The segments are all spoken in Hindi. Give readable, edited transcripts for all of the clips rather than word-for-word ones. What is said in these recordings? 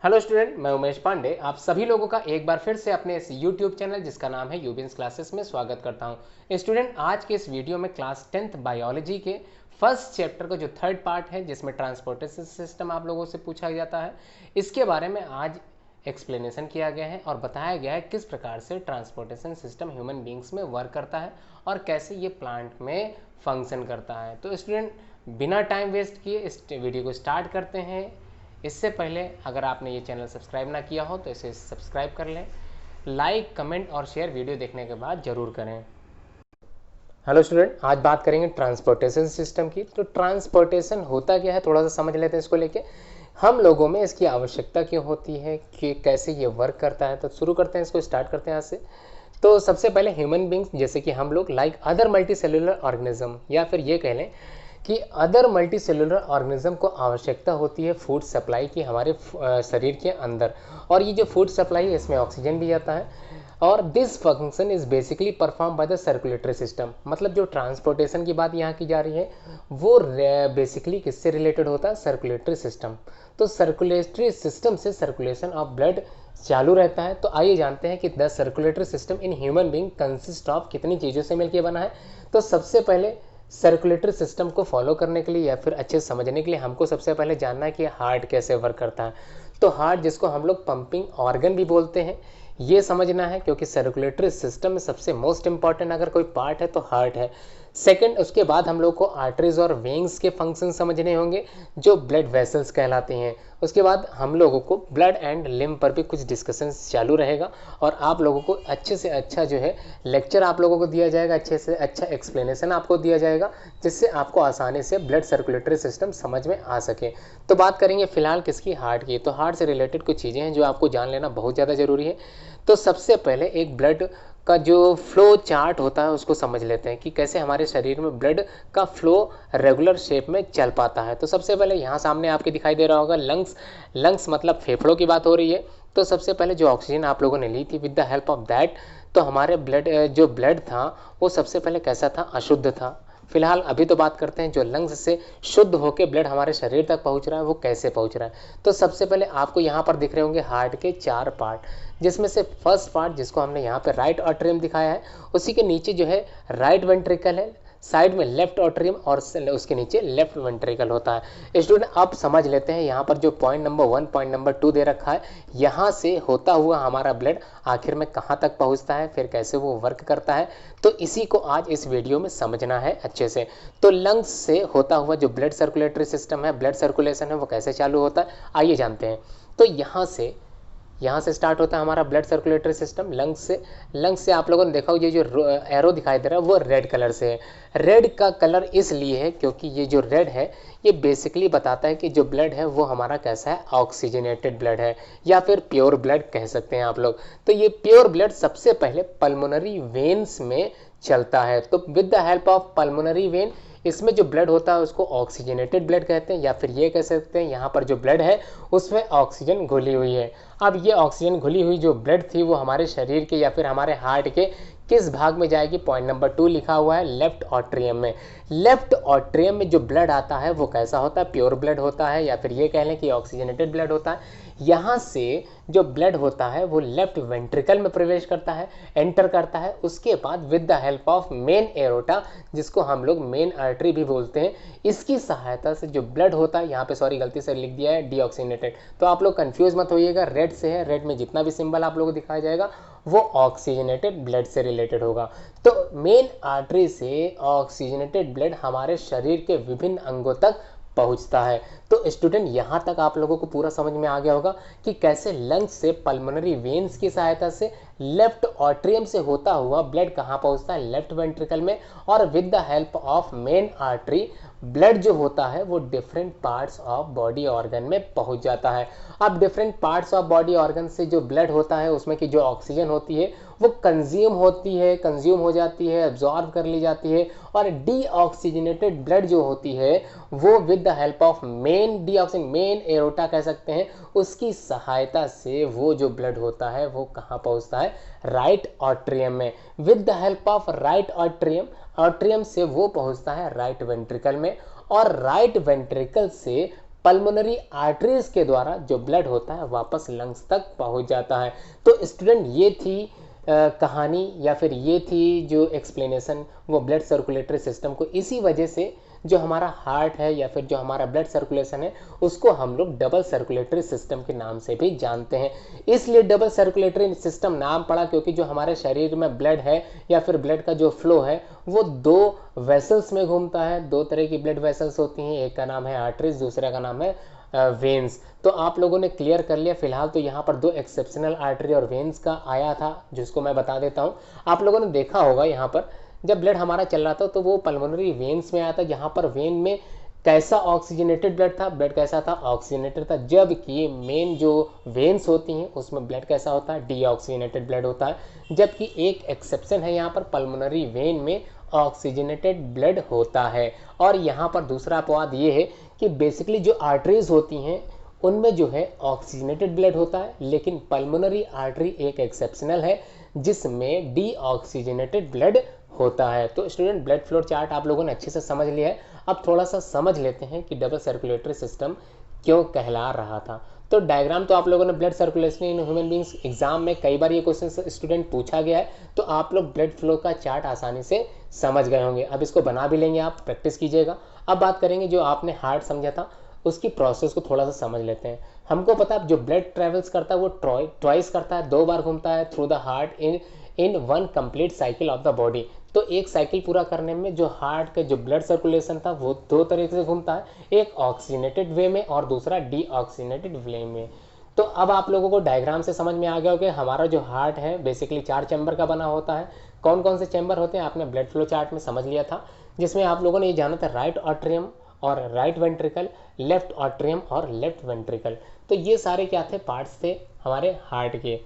हेलो स्टूडेंट, मैं उमेश पांडे आप सभी लोगों का एक बार फिर से अपने इस यूट्यूब चैनल जिसका नाम है यूबिन्स क्लासेस में स्वागत करता हूं। स्टूडेंट, आज के इस वीडियो में क्लास 10th बायोलॉजी के फर्स्ट चैप्टर का जो थर्ड पार्ट है जिसमें ट्रांसपोर्टेशन सिस्टम आप लोगों से पूछा जाता है, इसके बारे में आज एक्सप्लेनेशन किया गया है और बताया गया है किस प्रकार से ट्रांसपोर्टेशन सिस्टम ह्यूमन बींग्स में वर्क करता है और कैसे ये प्लांट में फंक्शन करता है। तो स्टूडेंट, बिना टाइम वेस्ट किए इस वीडियो को स्टार्ट करते हैं। इससे पहले अगर आपने ये चैनल सब्सक्राइब ना किया हो तो इसे सब्सक्राइब कर लें। लाइक, कमेंट और शेयर वीडियो देखने के बाद जरूर करें। हेलो स्टूडेंट, आज बात करेंगे ट्रांसपोर्टेशन सिस्टम की। तो ट्रांसपोर्टेशन होता क्या है थोड़ा सा समझ लेते हैं इसको लेके। हम लोगों में इसकी आवश्यकता क्यों होती है, कि कैसे ये वर्क करता है। तो शुरू करते हैं, इसको स्टार्ट करते हैं आज से। तो सबसे पहले ह्यूमन बींग्स जैसे कि हम लोग like other multi cellular organism, या फिर ये कह लें कि अदर मल्टी सेलुलर ऑर्गेनिज्म को आवश्यकता होती है फूड सप्लाई की हमारे शरीर के अंदर। और ये जो फूड सप्लाई है इसमें ऑक्सीजन भी आता है और this function is basically perform by the circulatory system. मतलब जो ट्रांसपोर्टेशन की बात यहाँ की जा रही है वो बेसिकली किससे रिलेटेड होता है, सर्कुलेटरी सिस्टम। तो सर्कुलेटरी सिस्टम से सर्कुलेशन ऑफ ब्लड चालू रहता है। तो आइए जानते हैं कि the circulatory system in human being consist of कितनी चीज़ों से मिलकर बना है। तो सबसे पहले सर्कुलेटरी सिस्टम को फॉलो करने के लिए या फिर अच्छे समझने के लिए हमको सबसे पहले जानना है कि हार्ट कैसे वर्क करता है। तो हार्ट, जिसको हम लोग पंपिंग ऑर्गन भी बोलते हैं, ये समझना है क्योंकि सर्कुलेटरी सिस्टम में सबसे मोस्ट इंपॉर्टेंट अगर कोई पार्ट है तो हार्ट है। सेकंड, उसके बाद हम लोग को आर्टरीज और वेन्स के फंक्शन समझने होंगे जो ब्लड वेसल्स कहलाते हैं। उसके बाद हम लोगों को ब्लड एंड लिम्ब पर भी कुछ डिस्कशन चालू रहेगा और आप लोगों को अच्छे से अच्छा जो है लेक्चर आप लोगों को दिया जाएगा, अच्छे से अच्छा एक्सप्लेनेशन आपको दिया जाएगा जिससे आपको आसानी से ब्लड सर्कुलेटरी सिस्टम समझ में आ सके। तो बात करेंगे फिलहाल किसकी, हार्ट की। तो हार्ट से रिलेटेड कुछ चीज़ें हैं जो आपको जान लेना बहुत ज़्यादा ज़रूरी है। तो सबसे पहले एक ब्लड का जो फ्लो चार्ट होता है उसको समझ लेते हैं कि कैसे हमारे शरीर में ब्लड का फ्लो रेगुलर शेप में चल पाता है। तो सबसे पहले यहाँ सामने आपके दिखाई दे रहा होगा लंग्स। लंग्स मतलब फेफड़ों की बात हो रही है। तो सबसे पहले जो ऑक्सीजन आप लोगों ने ली थी with the help of that, तो हमारे ब्लड था वो सबसे पहले कैसा था, अशुद्ध था। फिलहाल अभी तो बात करते हैं जो लंग्स से शुद्ध होकर ब्लड हमारे शरीर तक पहुंच रहा है वो कैसे पहुंच रहा है। तो सबसे पहले आपको यहाँ पर दिख रहे होंगे हार्ट के 4 पार्ट, जिसमें से फर्स्ट पार्ट जिसको हमने यहाँ पे राइट आर्टरियम दिखाया है, उसी के नीचे जो है राइट वेंट्रिकल है, साइड में लेफ्ट आर्टरियम और उसके नीचे लेफ्ट वेंट्रिकल होता है। स्टूडेंट, अब समझ लेते हैं यहाँ पर जो पॉइंट नंबर 1 पॉइंट नंबर 2 दे रखा है, यहाँ से होता हुआ हमारा ब्लड आखिर में कहाँ तक पहुँचता है, फिर कैसे वो वर्क करता है। तो इसी को आज इस वीडियो में समझना है अच्छे से। तो लंग्स से होता हुआ जो ब्लड सर्कुलेटरी सिस्टम है, ब्लड सर्कुलेशन है, वो कैसे चालू होता है आइए जानते हैं। तो यहाँ से स्टार्ट होता है हमारा ब्लड सर्कुलेटरी सिस्टम लंग्स से। लंग्स से आप लोगों ने देखा हो ये जो एरो दिखाई दे रहा है वो रेड कलर से है। रेड का कलर इसलिए है क्योंकि ये जो रेड है ये बेसिकली बताता है कि जो ब्लड है वो हमारा कैसा है, ऑक्सीजनेटेड ब्लड है या फिर प्योर ब्लड कह सकते हैं आप लोग। तो ये प्योर ब्लड सबसे पहले पल्मोनरी वेन्स में चलता है। तो with the help of pulmonary vein इसमें जो ब्लड होता है उसको ऑक्सीजनेटेड ब्लड कहते हैं, या फिर ये कह सकते हैं यहाँ पर जो ब्लड है उसमें ऑक्सीजन घुली हुई है। अब ये ऑक्सीजन घुली हुई जो ब्लड थी वो हमारे शरीर के या फिर हमारे हार्ट के किस भाग में जाएगी, पॉइंट नंबर 2 लिखा हुआ है लेफ्ट ऑट्रियम में। लेफ्ट ऑट्रियम में जो ब्लड आता है वो कैसा होता है, प्योर ब्लड होता है या फिर ये कह लें कि ऑक्सीजनेटेड ब्लड होता है। यहाँ से जो ब्लड होता है वो लेफ्ट वेंट्रिकल में प्रवेश करता है, एंटर करता है। उसके बाद with the help of main aorta, जिसको हम लोग मेन आर्टरी भी बोलते हैं, इसकी सहायता से जो ब्लड होता है, यहाँ पे सॉरी गलती से लिख दिया है डीऑक्सीनेटेड, तो आप लोग कंफ्यूज मत होइएगा, रेड से है, रेड में जितना भी सिंबल आप लोगों को दिखाया जाएगा वो ऑक्सीजनेटेड ब्लड से रिलेटेड होगा। तो मेन आर्टरी से ऑक्सीजनेटेड ब्लड हमारे शरीर के विभिन्न अंगों तक पहुंचता है। तो स्टूडेंट, यहाँ तक आप लोगों को पूरा समझ में आ गया होगा कि कैसे लंग्स से पल्मोनरी वेन्स की सहायता से लेफ्ट ऑट्रियम से होता हुआ ब्लड कहाँ पहुँचता है, लेफ्ट वेंट्रिकल में, और with the help of main artery blood जो होता है वो different parts of body organ में पहुंच जाता है। अब different parts of body organ से जो ब्लड होता है उसमें की जो ऑक्सीजन होती है वो कंज्यूम हो जाती है, एब्जॉर्ब कर ली जाती है, और डीऑक्सीजनेटेड ब्लड जो होती है वो with the help of main aorta कह सकते हैं, उसकी सहायता से वो जो ब्लड होता है वो कहाँ पहुँचता है, राइट ऑट्रियम में। With the help of right atrium से वो पहुँचता है राइट वेंट्रिकल में, और राइट वेंट्रिकल से पल्मोनरी आर्टरीज के द्वारा जो ब्लड होता है वापस लंग्स तक पहुंच जाता है। तो स्टूडेंट ये थी कहानी या फिर ये थी जो एक्सप्लेनेशन वो ब्लड सर्कुलेटरी सिस्टम को, इसी वजह से जो हमारा हार्ट है या फिर जो हमारा ब्लड सर्कुलेशन है उसको हम लोग डबल सर्कुलेटरी सिस्टम के नाम से भी जानते हैं। इसलिए डबल सर्कुलेटरी सिस्टम नाम पड़ा क्योंकि जो हमारे शरीर में ब्लड है या फिर ब्लड का जो फ्लो है वो दो वेसल्स में घूमता है। दो तरह की ब्लड वेसल्स होती हैं, एक का नाम है आर्टरीज, दूसरे का नाम है वेन्स। तो आप लोगों ने क्लियर कर लिया। फिलहाल तो यहाँ पर दो एक्सेप्शनल आर्टरी और वेन्स का आया था जिसको मैं बता देता हूँ। आप लोगों ने देखा होगा यहाँ पर जब ब्लड हमारा चल रहा था तो वो पल्मोनरी वेन्स में आया था, जहाँ पर वेन में कैसा ऑक्सीजनेटेड ब्लड था, ब्लड कैसा था, ऑक्सीजनेटेड था। जबकि मेन जो वेन्स होती हैं उसमें ब्लड कैसा होता है, डीऑक्सीजनेटेड ब्लड होता है। जबकि एक एक्सेप्शन है यहाँ पर, पल्मोनरी वेन में ऑक्सीजनेटेड ब्लड होता है। और यहाँ पर दूसरा अपवाद ये है कि बेसिकली जो आर्टरीज होती हैं उनमें जो है ऑक्सीजनेटेड ब्लड होता है, लेकिन पल्मोनरी आर्टरी एक एक्सेप्शनल है जिसमें डीऑक्सीजनेटेड ब्लड होता है। तो स्टूडेंट ब्लड फ्लो चार्ट आप लोगों ने अच्छे से समझ लिया है। अब थोड़ा सा समझ लेते हैं कि डबल सर्कुलेटरी सिस्टम क्यों कहला रहा था। तो डायग्राम तो आप लोगों ने blood circulation in human beings exam में कई बार ये क्वेश्चन स्टूडेंट पूछा गया है, तो आप लोग ब्लड फ्लो का चार्ट आसानी से समझ गए होंगे। अब इसको बना भी लेंगे, आप प्रैक्टिस कीजिएगा। अब बात करेंगे जो आपने हार्ट समझा था उसकी प्रोसेस को थोड़ा सा समझ लेते हैं। हमको पता है जो ब्लड ट्रेवल्स करता है वो ट्वाइस करता है, दो बार घूमता है through the heart in one complete cycle of the body. तो एक साइकिल पूरा करने में जो हार्ट का जो ब्लड सर्कुलेशन था वो दो तरीके से घूमता है, एक ऑक्सीजनेटेड वे में और दूसरा डीऑक्सीजनेटेड वे में। तो अब आप लोगों को डायग्राम से समझ में आ गया हो कि हमारा जो हार्ट है बेसिकली 4 चैम्बर का बना होता है। कौन कौन से चैम्बर होते हैं आपने ब्लड फ्लो चार्ट में समझ लिया था, जिसमें आप लोगों ने ये जाना था राइट ऑट्रियम और राइट वेंट्रिकल, लेफ्ट ऑट्रियम और लेफ्ट वेंट्रिकल। तो ये सारे क्या थे, पार्ट्स थे हमारे हार्ट के।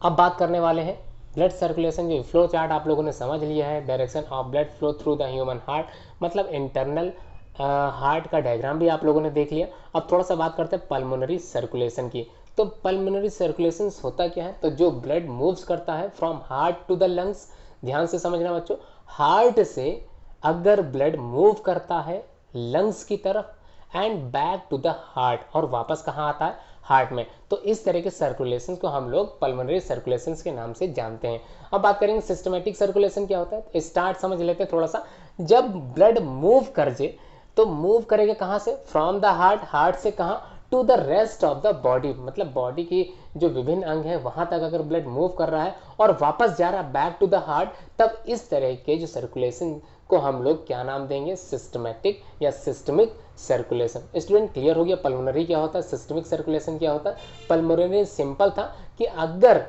अब बात करने वाले हैं ब्लड सर्कुलेशन जो फ्लो चार्ट आप लोगों ने समझ लिया है, direction of blood flow through the human heart, मतलब इंटरनल हार्ट का डायग्राम भी आप लोगों ने देख लिया। अब थोड़ा सा बात करते हैं पल्मोनरी सर्कुलेशन की। तो पल्मोनरी सर्कुलेशन होता क्या है, तो जो ब्लड मूव्स करता है from heart to the lungs. ध्यान से समझना बच्चों, हार्ट से अगर ब्लड मूव करता है लंग्स की तरफ and back to the heart, और वापस कहाँ आता है, हार्ट में, तो इस तरह के सर्कुलेशन को हम लोग पल्मोनरी सर्कुलेशन के नाम से जानते हैं। अब बात करेंगे सिस्टमेटिक सर्कुलेशन क्या होता है, स्टार्ट समझ लेते हैं थोड़ा सा। जब ब्लड मूव कर जे तो मूव करेगा कहाँ से, फ्रॉम द हार्ट, हार्ट से कहाँ, to the rest of the body, मतलब बॉडी की जो विभिन्न अंग है वहां तक अगर ब्लड मूव कर रहा है और वापस जा रहा है बैक टू द हार्ट, तब इस तरह के जो सर्कुलेशन को हम लोग क्या नाम देंगे, सिस्टमेटिक या सिस्टमिक सर्कुलेशन। स्टूडेंट क्लियर हो गया पल्मोनरी क्या होता है, सिस्टमिक सर्कुलेशन क्या होता है। पल्मोनरी सिंपल था कि अगर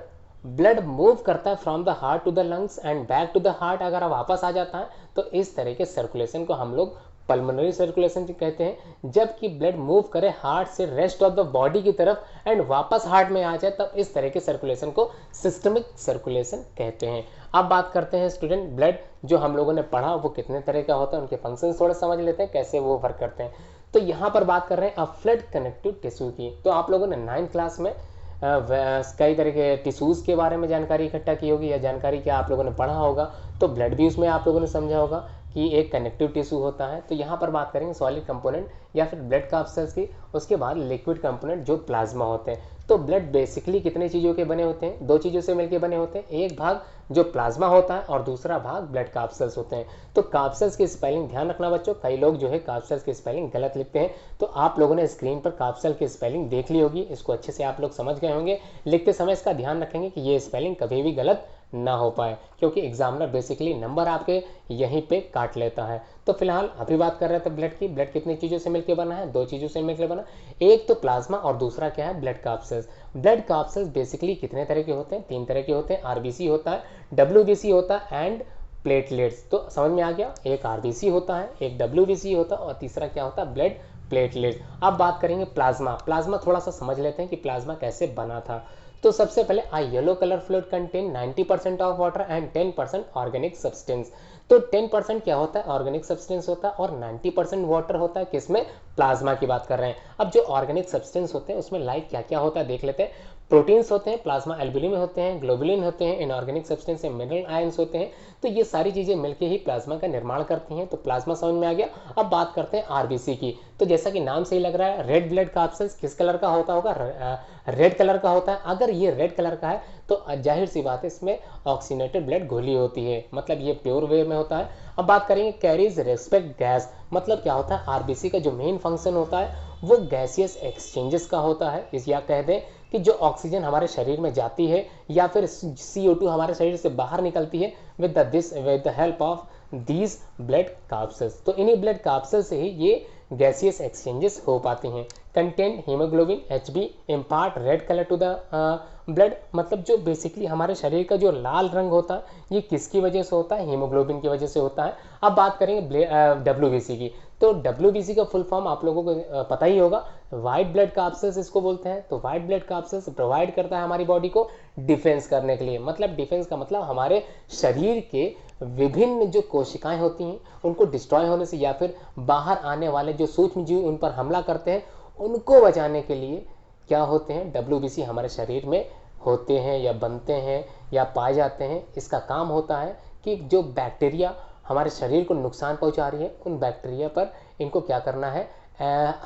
ब्लड मूव करता है from the heart to the lungs and back to the heart, अगर वापस आ जाता है तो इस तरह के सर्कुलेशन को हम लोग पल्मोनरी सर्कुलेशन कहते हैं। जबकि ब्लड मूव करे हार्ट से रेस्ट ऑफ द बॉडी की तरफ एंड वापस हार्ट में आ जाए, तब इस तरह के सर्कुलेशन को सिस्टमिक सर्कुलेशन कहते हैं। अब बात करते हैं स्टूडेंट ब्लड जो हम लोगों ने पढ़ा वो कितने तरह का होता है, उनके फंक्शन थोड़ा समझ लेते हैं कैसे वो वर्क करते हैं। तो यहाँ पर बात कर रहे हैं अब फ्लड कनेक्टिव टिश्यू की। तो आप लोगों ने 9th क्लास में कई तरह के टिश्यूज़ के बारे में जानकारी इकट्ठा की होगी या जानकारी क्या आप लोगों ने पढ़ा होगा। तो ब्लड भी उसमें आप लोगों ने समझा होगा कि एक कनेक्टिव टिश्यू होता है। तो यहाँ पर बात करेंगे सॉलिड कंपोनेंट या फिर ब्लड कैप्सूल्स की, उसके बाद लिक्विड कंपोनेंट जो प्लाज्मा होते हैं। तो ब्लड बेसिकली कितने चीज़ों के बने होते हैं, 2 चीज़ों से मिलकर बने होते हैं, एक भाग जो प्लाज्मा होता है और दूसरा भाग ब्लड कैप्सूल्स होते हैं। तो कैप्सूल्स की स्पेलिंग ध्यान रखना बच्चों, कई लोग जो है कैप्सूल्स की स्पेलिंग गलत लिखते हैं। तो आप लोगों ने स्क्रीन पर कैप्सूल की स्पेलिंग देख ली होगी, इसको अच्छे से आप लोग समझ गए होंगे। लिखते समय इसका ध्यान रखेंगे कि ये स्पेलिंग कभी भी गलत ना हो पाए, क्योंकि एग्जामिनर बेसिकली नंबर आपके यहीं पे काट लेता है। तो फिलहाल अभी बात कर रहे थे ब्लड की। ब्लड कितनी चीज़ों से मिलकर बना है, 2 चीज़ों से मिलकर बना, एक तो प्लाज्मा और दूसरा क्या है, blood capsules. Blood capsules basically कितने तरह के होते हैं, 3 तरह के होते हैं, आरबीसी होता है, डब्ल्यूबीसी होता है एंड प्लेटलेट्स। तो समझ में आ गया, एक आरबीसी होता है, एक डब्ल्यूबीसी होता है और तीसरा क्या होता है, ब्लड प्लेटलेट्स। अब बात करेंगे प्लाज्मा। प्लाज्मा थोड़ा सा समझ लेते हैं कि प्लाज्मा कैसे बना था। तो सबसे पहले a yellow colour fluid contain 90% of water and 10% organic substance. तो 10% क्या होता है, ऑर्गेनिक सब्सटेंस होता है, और 90% वाटर होता है, किसमें, प्लाज्मा की बात कर रहे हैं। अब जो ऑर्गेनिक सब्सटेंस होते हैं उसमें लाइक क्या क्या होता है देख लेते हैं। प्रोटीन्स होते हैं, प्लाज्मा एल्बुमिन होते हैं, ग्लोबुलिन होते हैं, इनऑर्गेनिक सब्सटेंस में मिनरल आयंस होते हैं। तो ये सारी चीजें मिलकर ही प्लाज्मा का निर्माण करती हैं। तो प्लाज्मा समझ में आ गया। अब बात करते हैं आरबीसी की। तो जैसा कि नाम से ही लग रहा है, रेड ब्लड कार्पसेल्स किस कलर का होता होगा, रेड कलर का होता है। अगर ये रेड कलर का है तो जाहिर सी बात है इसमें ऑक्सीजनेटेड ब्लड घुली होती है, मतलब ये प्योर वे में होता है। अब बात करेंगे कैरीज रेस्पेक्ट गैस, मतलब क्या होता है, आरबीसी का जो मेन फंक्शन होता है वो गैसियस एक्सचेंजेस का होता है। इस या कह दें कि जो ऑक्सीजन हमारे शरीर में जाती है या फिर CO2 हमारे शरीर से बाहर निकलती है with the help of these blood corpuscles. तो इन्हीं ब्लड कार्पसेल्स से ही ये गैसियस एक्सचेंजेस हो पाते हैं। Content haemoglobin HB impart red colour to the blood, मतलब जो बेसिकली हमारे शरीर का जो लाल रंग होता है ये किसकी वजह से होता है, हीमोग्लोबिन की वजह से होता है। अब बात करेंगे WBC की। तो WBC का फुल फॉर्म आप लोगों को पता ही होगा, वाइट ब्लड कार्पसेल्स इसको बोलते हैं। तो वाइट ब्लड कार्पसेल्स प्रोवाइड करता है हमारी बॉडी को डिफेंस करने के लिए, मतलब डिफेंस का मतलब हमारे शरीर के विभिन्न जो कोशिकाएं होती हैं उनको डिस्ट्रॉय होने से या फिर बाहर आने वाले जो सूक्ष्म जीव उन पर हमला करते हैं उनको बचाने के लिए क्या होते हैं, WBC हमारे शरीर में होते हैं या बनते हैं या पाए जाते हैं। इसका काम होता है कि जो बैक्टीरिया हमारे शरीर को नुकसान पहुंचा रही है उन बैक्टीरिया पर इनको क्या करना है,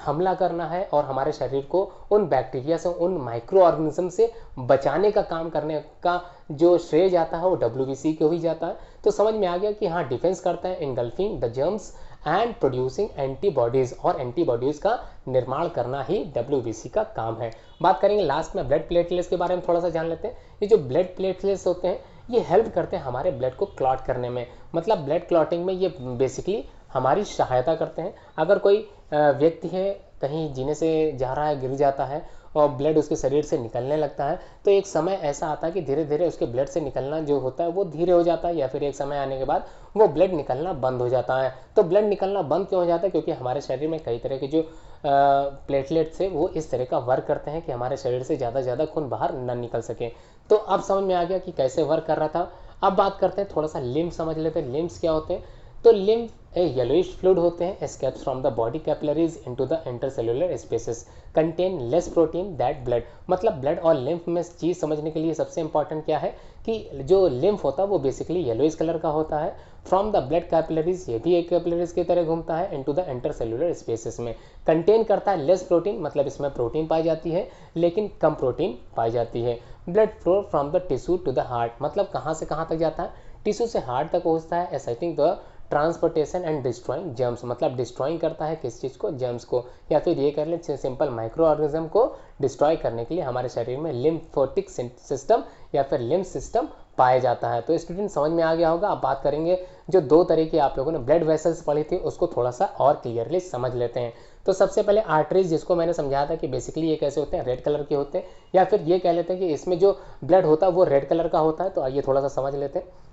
हमला करना है, और हमारे शरीर को उन बैक्टीरिया से, उन माइक्रो ऑर्गेनिज्म से बचाने का काम करने का जो श्रेय जाता है वो WBC को ही जाता है। तो समझ में आ गया कि हाँ, डिफेंस करता है engulfing the germs and producing antibodies, और एंटीबॉडीज का निर्माण करना ही WBC का काम है। बात करेंगे लास्ट में ब्लड प्लेटलेट्स के बारे में थोड़ा सा जान लेते हैं। ये जो ब्लड प्लेटलेट्स होते हैं ये हेल्प करते हैं हमारे ब्लड को क्लॉट करने में, मतलब ब्लड क्लॉटिंग में ये बेसिकली हमारी सहायता करते हैं। अगर कोई व्यक्ति है कहीं जीने से जा रहा है, गिर जाता है और ब्लड उसके शरीर से निकलने लगता है, तो एक समय ऐसा आता है कि धीरे धीरे उसके ब्लड से निकलना जो होता है वो धीरे हो जाता है, या फिर एक समय आने के बाद वो ब्लड निकलना बंद हो जाता है। तो ब्लड निकलना बंद क्यों हो जाता है, क्योंकि हमारे शरीर में कई तरह के जो प्लेटलेट्स है वो इस तरह का वर्क करते हैं कि हमारे शरीर से ज़्यादा ज़्यादा खून बाहर न निकल सके। तो अब समझ में आ गया कि कैसे वर्क कर रहा था। अब बात करते हैं थोड़ा सा लिम्फ समझ लेते हैं। लिम्फ्स क्या होते हैं, तो लिम्फ येलोइश फ्लूइड होते हैं, escapes from the body capillaries into the intercellular spaces, contain less protein that blood. मतलब ब्लड और लिम्फ में चीज़ समझने के लिए सबसे इंपॉर्टेंट क्या है कि जो लिम्फ होता है वो बेसिकली येलोइश कलर का होता है। फ्रॉम द ब्लड कैपिलरीज, ये भी एक कैपिलरीज की तरह घूमता है, इनटू द इंटरसेल्युलर स्पेसेस में। कंटेन करता है लेस प्रोटीन, मतलब इसमें प्रोटीन पाई जाती है लेकिन कम प्रोटीन पाई जाती है। Blood flow from the tissue to the heart, मतलब कहाँ से कहाँ तक जाता है, टिश्यू से हार्ट तक पहुँचता है। Exciting the transportation and destroying germs, मतलब डिस्ट्रॉइंग करता है किस चीज़ को, जर्म्स को, या फिर ये कर लें सिंपल माइक्रो ऑर्गेनिज्म को डिस्ट्रॉय करने के लिए हमारे शरीर में लिम्फोटिक सिस्टम या फिर लिम्फ सिस्टम पाया जाता है। तो स्टूडेंट समझ में आ गया होगा। अब बात करेंगे जो दो तरह की आप लोगों ने ब्लड वेसल्स पढ़ी थी उसको थोड़ा सा और क्लियरली समझ लेते हैं। तो सबसे पहले आर्टरीज, जिसको मैंने समझाया था कि बेसिकली ये कैसे होते हैं, रेड कलर के होते हैं, या फिर ये कह लेते हैं कि इसमें जो ब्लड होता है वो रेड कलर का होता है। तो आइए थोड़ा सा समझ लेते हैं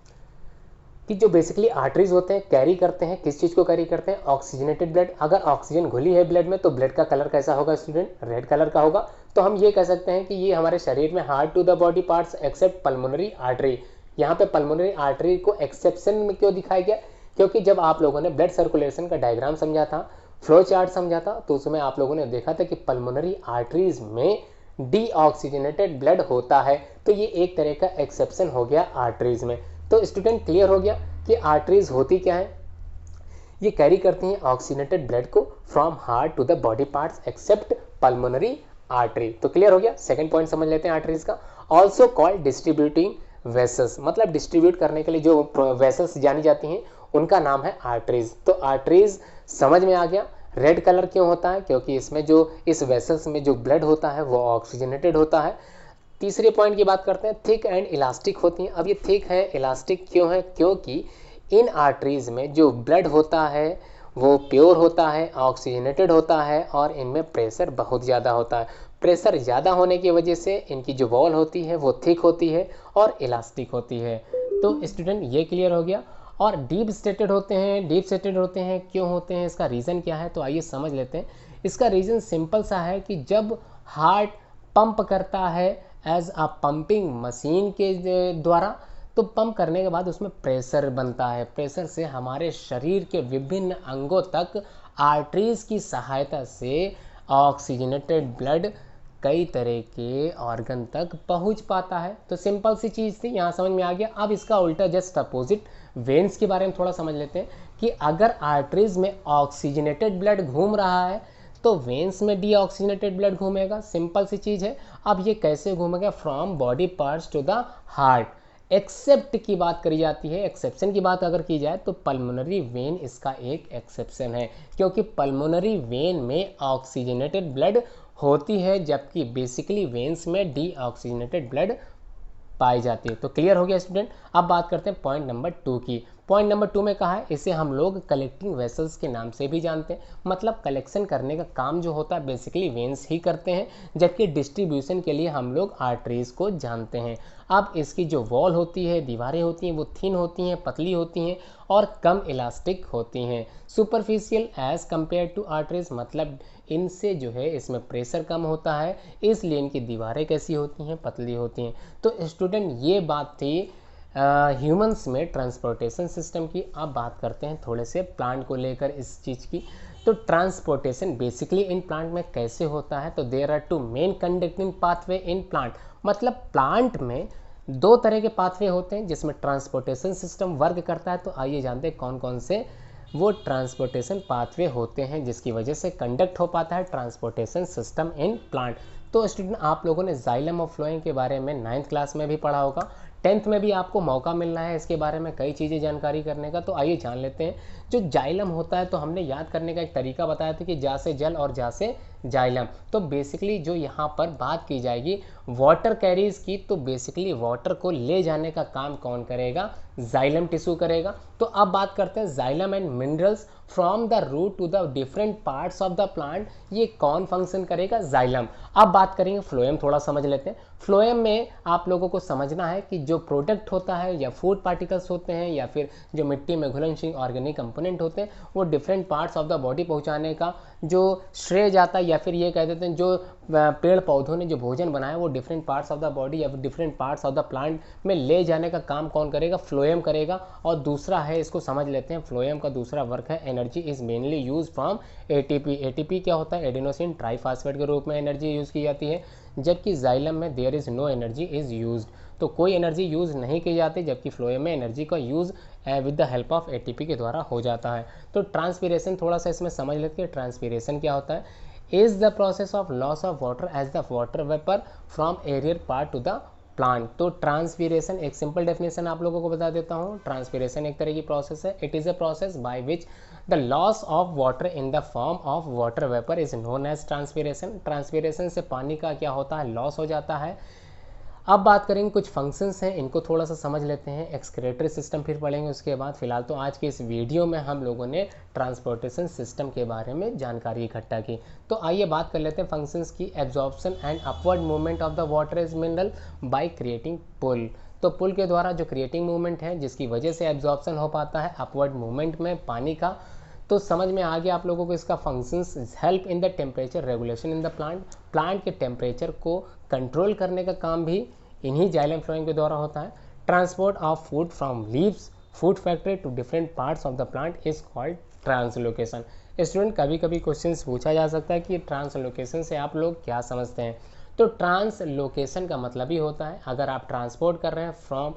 कि जो बेसिकली आर्टरीज होते हैं कैरी करते हैं किस चीज़ को कैरी करते हैं, ऑक्सीजनेटेड ब्लड। अगर ऑक्सीजन घुली है ब्लड में तो ब्लड का कलर कैसा होगा स्टूडेंट, रेड कलर का होगा। तो हम ये कह सकते हैं कि ये हमारे शरीर में heart to the body parts except pulmonary artery. यहाँ पे पल्मोनरी आर्टरी को एक्सेप्शन में क्यों दिखाया गया, क्योंकि जब आप लोगों ने ब्लड सर्कुलेशन का डायग्राम समझा था, फ्लो चार्ट समझा था, तो उसमें आप लोगों ने देखा था कि पल्मोनरी आर्टरीज में डीऑक्सीजनेटेड ब्लड होता है। तो ये एक तरह का एक्सेप्शन हो गया आर्टरीज में। तो स्टूडेंट क्लियर हो गया कि आर्टरीज होती क्या है, ये कैरी करती हैं ऑक्सीजनेटेड ब्लड को from heart to the body parts except pulmonary artery. तो क्लियर हो गया। सेकंड पॉइंट समझ लेते हैं आर्टरीज का। ऑल्सो कॉल्ड डिस्ट्रीब्यूटिंग वेसल्स, मतलब डिस्ट्रीब्यूट करने के लिए जो वेसल्स जानी जाती हैं उनका नाम है आर्टरीज। तो आर्टरीज समझ में आ गया। रेड कलर क्यों होता है, क्योंकि इसमें जो इस वेसल्स में जो ब्लड होता है वो ऑक्सीजनेटेड होता है। तीसरे पॉइंट की बात करते हैं, थिक एंड इलास्टिक होती हैं। अब ये थिक है, इलास्टिक क्यों है, क्योंकि इन आर्टरीज में जो ब्लड होता है वो प्योर होता है, ऑक्सीजनेटेड होता है, और इनमें प्रेशर बहुत ज़्यादा होता है। प्रेशर ज़्यादा होने की वजह से इनकी जो वॉल होती है वो थिक होती है और इलास्टिक होती है। तो स्टूडेंट ये क्लियर हो गया। और डीप स्टेटेड होते हैं, डीप स्टेटेड होते हैं क्यों होते हैं, इसका रीज़न क्या है, तो आइए समझ लेते हैं। इसका रीज़न सिंपल सा है कि जब हार्ट पंप करता है एज अ पंपिंग मशीन के द्वारा। तो पंप करने के बाद उसमें प्रेशर बनता है, प्रेशर से हमारे शरीर के विभिन्न अंगों तक आर्टरीज की सहायता से ऑक्सीजनेटेड ब्लड कई तरह के ऑर्गन तक पहुंच पाता है। तो सिंपल सी चीज़ थी, यहाँ समझ में आ गया। अब इसका उल्टा जस्ट अपोजिट वेन्स के बारे में थोड़ा समझ लेते हैं कि अगर आर्टरीज में ऑक्सीजनेटेड ब्लड घूम रहा है तो वेन्स में डीऑक्सीजनेटेड ब्लड घूमेगा। सिंपल सी चीज़ है। अब ये कैसे घूमेगा? From body parts to the heart. Except की बात करी जाती है, एक्सेप्शन की बात अगर की जाए तो पल्मोनरी वेन इसका एक एक्सेप्शन है, क्योंकि पल्मोनरी वेन में ऑक्सीजनेटेड ब्लड होती है जबकि बेसिकली वेन्स में डीऑक्सीजनेटेड ब्लड पाई जाती है। तो क्लियर हो गया स्टूडेंट। अब बात करते हैं पॉइंट नंबर 2 की। पॉइंट नंबर 2 में कहा है इसे हम लोग कलेक्टिंग वेसल्स के नाम से भी जानते हैं। मतलब कलेक्शन करने का काम जो होता है बेसिकली वेन्स ही करते हैं, जबकि डिस्ट्रीब्यूशन के लिए हम लोग आर्टरीज को जानते हैं। अब इसकी जो वॉल होती है, दीवारें होती हैं, वो थिन होती हैं, पतली होती हैं और कम इलास्टिक होती हैं। Superficial as compare to arteries, मतलब इनसे जो है इसमें प्रेशर कम होता है, इसलिए इनकी दीवारें कैसी होती हैं? पतली होती हैं। तो स्टूडेंट ये बात थी ह्यूमंस में ट्रांसपोर्टेशन सिस्टम की। अब बात करते हैं थोड़े से प्लांट को लेकर इस चीज़ की। तो ट्रांसपोर्टेशन बेसिकली इन प्लांट में कैसे होता है? तो there are two main conducting pathway in plant. मतलब प्लांट में दो तरह के पाथवे होते हैं जिसमें ट्रांसपोर्टेशन सिस्टम वर्क करता है। तो आइए जानते हैं कौन कौन से वो ट्रांसपोर्टेशन पाथवे होते हैं जिसकी वजह से कंडक्ट हो पाता है ट्रांसपोर्टेशन सिस्टम इन प्लांट। तो स्टूडेंट आप लोगों ने जाइलम और फ्लोएम के बारे में 9th क्लास में भी पढ़ा होगा, 10th में भी आपको मौका मिल रहा है इसके बारे में कई चीज़ें जानकारी करने का। तो आइए जान लेते हैं। जो जाइलम होता है तो हमने याद करने का एक तरीका बताया था कि जा से जल और जा से जाइलम। तो बेसिकली जो यहाँ पर बात की जाएगी वाटर कैरीज की, तो बेसिकली वाटर को ले जाने का काम कौन करेगा? जाइलम टिश्यू करेगा। तो अब बात करते हैं xylem and minerals from the root to the different parts of the plant, ये कौन फंक्शन करेगा? जाइलम। अब बात करेंगे फ्लोएम, थोड़ा समझ लेते हैं। फ्लोएम में आप लोगों को समझना है कि जो प्रोडक्ट होता है या फूड पार्टिकल्स होते हैं या फिर जो मिट्टी में घुलनशील ऑर्गेनिक कंपोनेंट होते हैं वो different parts of the body पहुंचाने का जो श्रेय जाता है, या फिर ये कह देते हैं जो पेड़ पौधों ने जो भोजन बनाया वो different parts of the body या different parts of the plant में ले जाने का काम कौन करेगा? फ्लोएम करेगा। और दूसरा है, इसको समझ लेते हैं, फ्लोएम का दूसरा वर्क है energy is mainly use from ATP. ATP क्या होता है? एडिनोसिन ट्राइफॉस्फेट के रूप में एनर्जी यूज की जाती है, जबकि जाइलम में there is no energy is used. तो कोई एनर्जी यूज नहीं की जाती, जबकि फ्लोएम में एनर्जी का use with the help of ATP के द्वारा हो जाता है। तो ट्रांसपीरेशन थोड़ा सा इसमें समझ लेते हैं। ट्रांसपीरेशन क्या होता है? Is the process of loss of water as the water vapour from aerial part to the plant. तो ट्रांसपीरेशन एक सिंपल डेफिनेशन आप लोगों को बता देता हूँ। ट्रांसपीरेशन एक तरह की प्रोसेस है। It is a process by which the loss of water in the form of water vapour is known as transpiration. Transpiration से पानी का क्या होता है? लॉस हो जाता है। अब बात करेंगे कुछ फंक्शंस हैं, इनको थोड़ा सा समझ लेते हैं। एक्सक्रेटरी सिस्टम फिर पढ़ेंगे उसके बाद। फिलहाल तो आज के इस वीडियो में हम लोगों ने ट्रांसपोर्टेशन सिस्टम के बारे में जानकारी इकट्ठा की। तो आइए बात कर लेते हैं फंक्शंस की। Absorption and upward movement of the water is mineral by creating pull. तो पुल के द्वारा जो क्रिएटिंग मूवमेंट है जिसकी वजह से एब्जॉर्प्शन हो पाता है अपवर्ड मूवमेंट में पानी का। तो समझ में आ गया आप लोगों को इसका functions. Help in the temperature regulation in the plant. Plant के टेम्परेचर को कंट्रोल करने का काम भी इन्हीं जाइलम फ्लोएम के द्वारा होता है। Transport of food from leaves food factory to different parts of the plant is called translocation. Student कभी कभी क्वेश्चन पूछा जा सकता है कि ट्रांसलोकेशन से आप लोग क्या समझते हैं? तो ट्रांसलोकेशन का मतलब ही होता है अगर आप ट्रांसपोर्ट कर रहे हैं फ्रॉम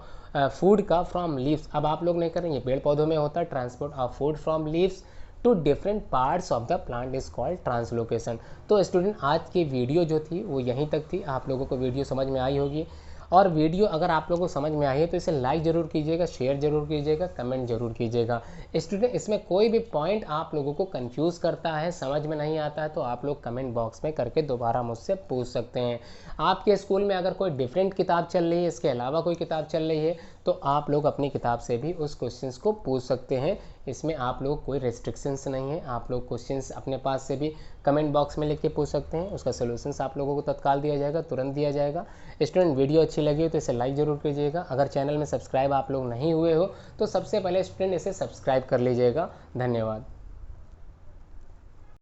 फूड का फ्रॉम लीव्स, अब आप लोग नहीं कर रहे हैं, ये पेड़ पौधों में होता है। Transport of food from leaves to different parts of the plant is called translocation. तो स्टूडेंट आज की वीडियो जो थी वो यहीं तक थी। आप लोगों को वीडियो समझ में आई होगी, और वीडियो अगर आप लोगों को समझ में आई है तो इसे लाइक जरूर कीजिएगा, शेयर जरूर कीजिएगा, कमेंट जरूर कीजिएगा। स्टूडेंट इसमें कोई भी पॉइंट आप लोगों को कंफ्यूज करता है, समझ में नहीं आता है, तो आप लोग कमेंट बॉक्स में करके दोबारा मुझसे पूछ सकते हैं। आपके स्कूल में अगर कोई डिफरेंट किताब चल रही है, इसके अलावा कोई किताब चल रही है, तो आप लोग अपनी किताब से भी उस क्वेश्चंस को पूछ सकते हैं। इसमें आप लोग कोई रेस्ट्रिक्शंस नहीं है। आप लोग क्वेश्चंस अपने पास से भी कमेंट बॉक्स में लिख के पूछ सकते हैं, उसका सोल्यूशंस आप लोगों को तत्काल दिया जाएगा, तुरंत दिया जाएगा। स्टूडेंट वीडियो अच्छी लगी हो तो इसे लाइक जरूर कीजिएगा। अगर चैनल में सब्सक्राइब आप लोग नहीं हुए हो तो सबसे पहले स्टूडेंट इसे सब्सक्राइब कर लीजिएगा। धन्यवाद।